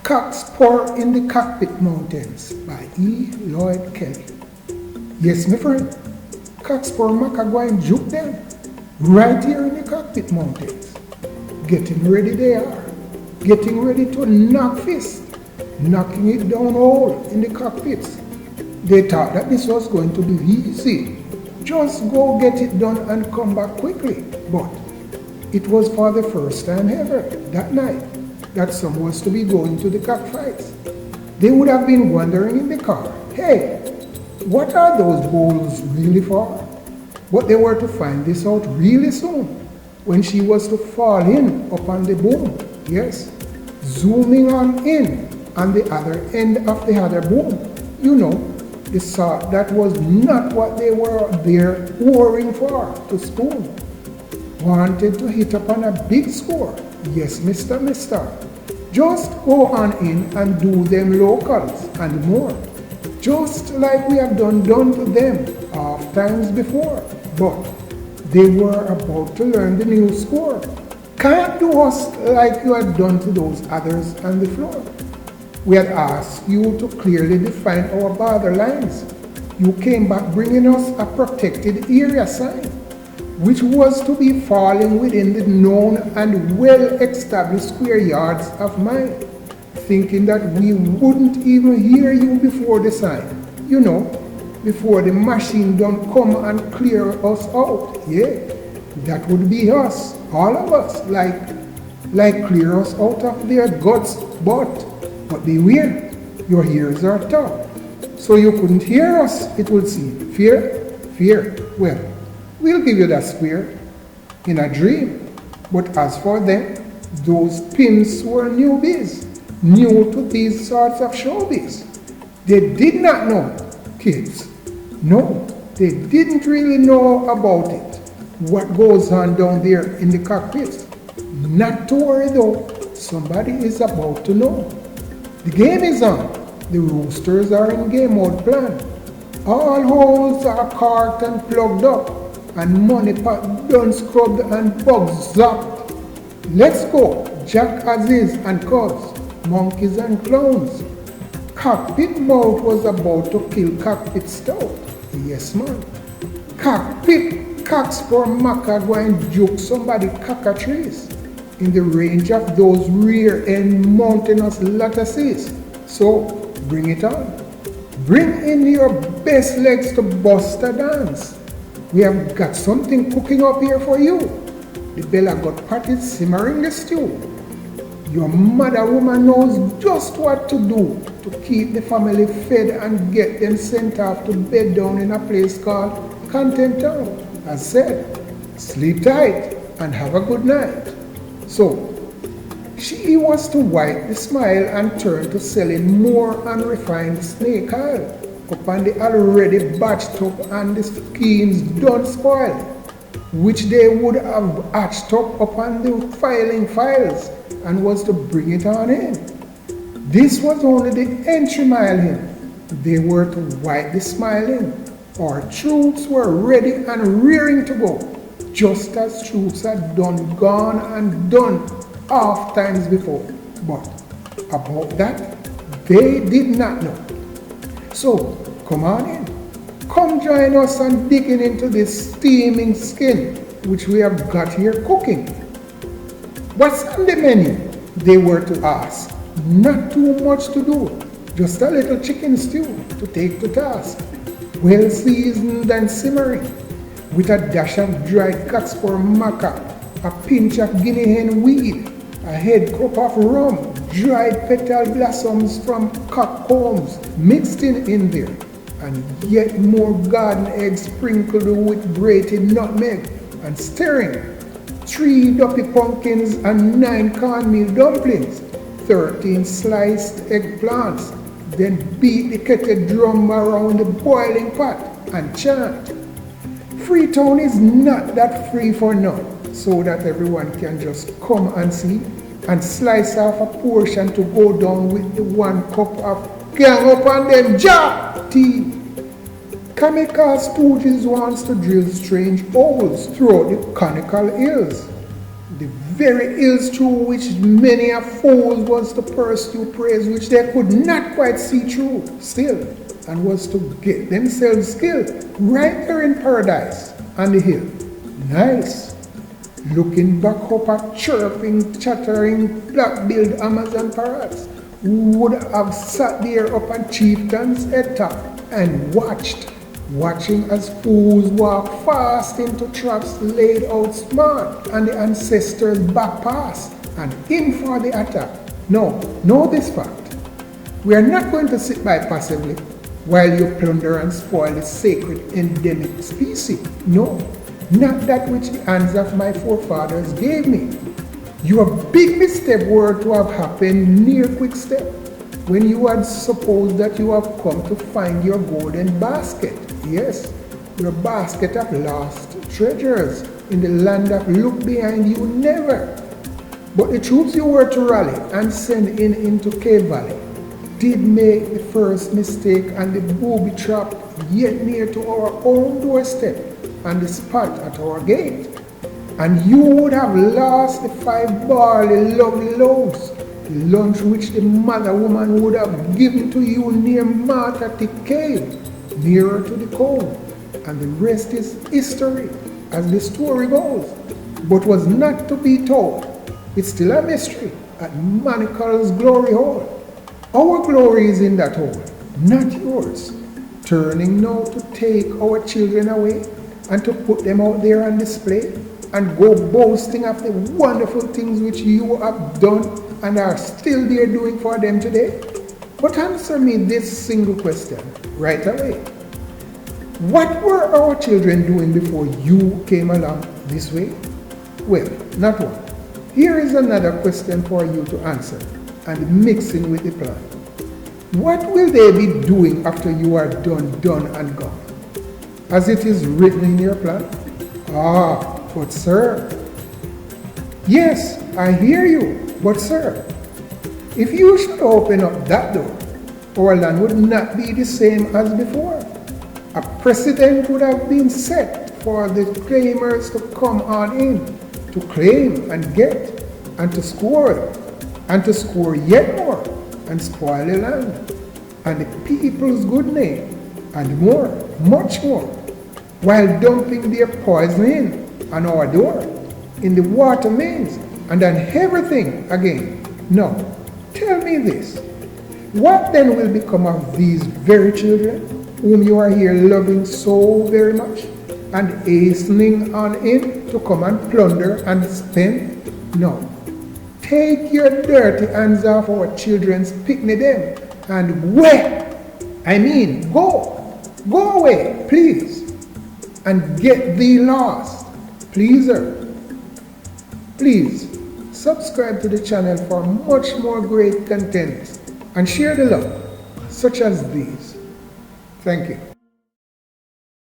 Cockspur in the Cockpit Mountains by E. Lloyd Kelly. Yes, my friend, cockspur maca go and juke them right here in the Cockpit Mountains. Getting ready they are, getting ready to knock fist, knocking it down all in the cockpits. They thought that this was going to be easy. Just go get it done and come back quickly. But it was for the first time ever that night that some was to be going to the cockfights. They would have been wondering in the car, hey, what are those bowls really for? But they were to find this out really soon when she was to fall in upon the boom. Yes, zooming on in on the other end of the other boom. You know, they saw that was not what they were there whoring for, to spoon. Wanted to hit upon a big score. Yes, mister. Just go on in and do them locals and more. Just like we have done to them oft times before. But they were about to learn the new score. Can't do us like you had done to those others on the floor. We had asked you to clearly define our border lines. You came back bringing us a protected area sign, which was to be falling within the known and well-established square yards of mine, thinking that we wouldn't even hear you before the sign. You know, before the machine don't come and clear us out. Yeah, that would be us, all of us, like clear us out of their guts, but beware, your ears are tough, so you couldn't hear us, it would seem. Fear, well, we'll give you that square in a dream. But as for them, those pimps were newbies, new to these sorts of showbiz. They did not know, kids. No, they didn't really know about it, what goes on down there in the cockpits. Not to worry though, somebody is about to know. The game is on. The roosters are in game mode plan. All holes are corked and plugged up, and money pot done scrubbed and bugs zapped. Let's go, Jack Aziz and cubs, monkeys and clowns. Cockpit mouth was about to kill cockpit stout. Yes, man. Cockpit cockspur maca go and juke somebody cockatrice in the range of those rear end mountainous lattices. So bring it on. Bring in your best legs to bust a dance. We have got something cooking up here for you. The Bella got potted simmering the stew. Your mother woman knows just what to do to keep the family fed and get them sent off to bed down in a place called Content Town. As said, sleep tight and have a good night. So, she was to wipe the smile and turn to selling more unrefined snake oil upon the already batched up and the schemes done spoiled, which they would have hatched up upon the filing files and was to bring it on in. This was only the entry mile in. They were to wipe the smile in. Our troops were ready and rearing to go, just as troops had gone and done oft times before. But about that, they did not know. So, come on in. Come join us and digging into this steaming skin, which we have got here cooking. What's on the menu? They were to ask. Not too much to do, just a little chicken stew to take to task, well seasoned and simmering, with a dash of dried cockspur maca, a pinch of guinea hen weed, a head cup of rum, dried petal blossoms from cock combs mixed in there, and yet more garden eggs sprinkled with grated nutmeg and stirring, 3 duppy pumpkins and 9 cornmeal dumplings, 13 sliced eggplants, then beat the kettle drum around the boiling pot and chant. Freetown is not that free for now, so that everyone can just come and see and slice off a portion to go down with the 1 cup of gang up and them jaw tea. Kamikaze Stooges wants to drill strange holes throughout the conical hills. The very ills through which many a fool was to pursue praise which they could not quite see through still, and was to get themselves killed right there in paradise on the hill. Nice. Looking back up at chirping, chattering, black-billed Amazon parrots who would have sat there up on chieftain's head top and watching as fools walk fast into traps laid out smart on the ancestors' back pass and in for the attack. No, know this fact. We are not going to sit by passively while you plunder and spoil the sacred endemic species. No, not that which the hands of my forefathers gave me. Your big mistake were to have happened near quick step, when you had supposed that you have come to find your golden basket. Yes, your basket of lost treasures in the land of look behind you never. But the troops you were to rally and send into Cave Valley did make the first mistake, and the booby trap yet near to our own doorstep and the spot at our gate. And you would have lost the 5 barley lovely loaves, the lunch which the mother woman would have given to you near Martha Cave, nearer to the cove, and the rest is history, as the story goes, but was not to be told. It's still a mystery at Manacle's glory hole. Our glory is in that hole, not yours. Turning now to take our children away and to put them out there on display and go boasting of the wonderful things which you have done and are still there doing for them today? But answer me this single question right away. What were our children doing before you came along this way? Well, not one. Here is another question for you to answer and mix in with the plan. What will they be doing after you are done and gone? As it is written in your plan? Ah, but sir. Yes, I hear you, but sir, if you should open up that door, our land would not be the same as before. A precedent would have been set for the claimers to come on in, to claim and get, and to score yet more, and spoil the land, and the people's good name, and more, much more, while dumping their poison in on our door, in the water mains, and on everything again. Now, tell me this. What then will become of these very children whom you are here loving so very much and hastening on in to come and plunder and spend? No. Take your dirty hands off our children's picnic them and go away, please, and get thee lost, pleaser. Please subscribe to the channel for much more great content and share the love such as these. Thank you.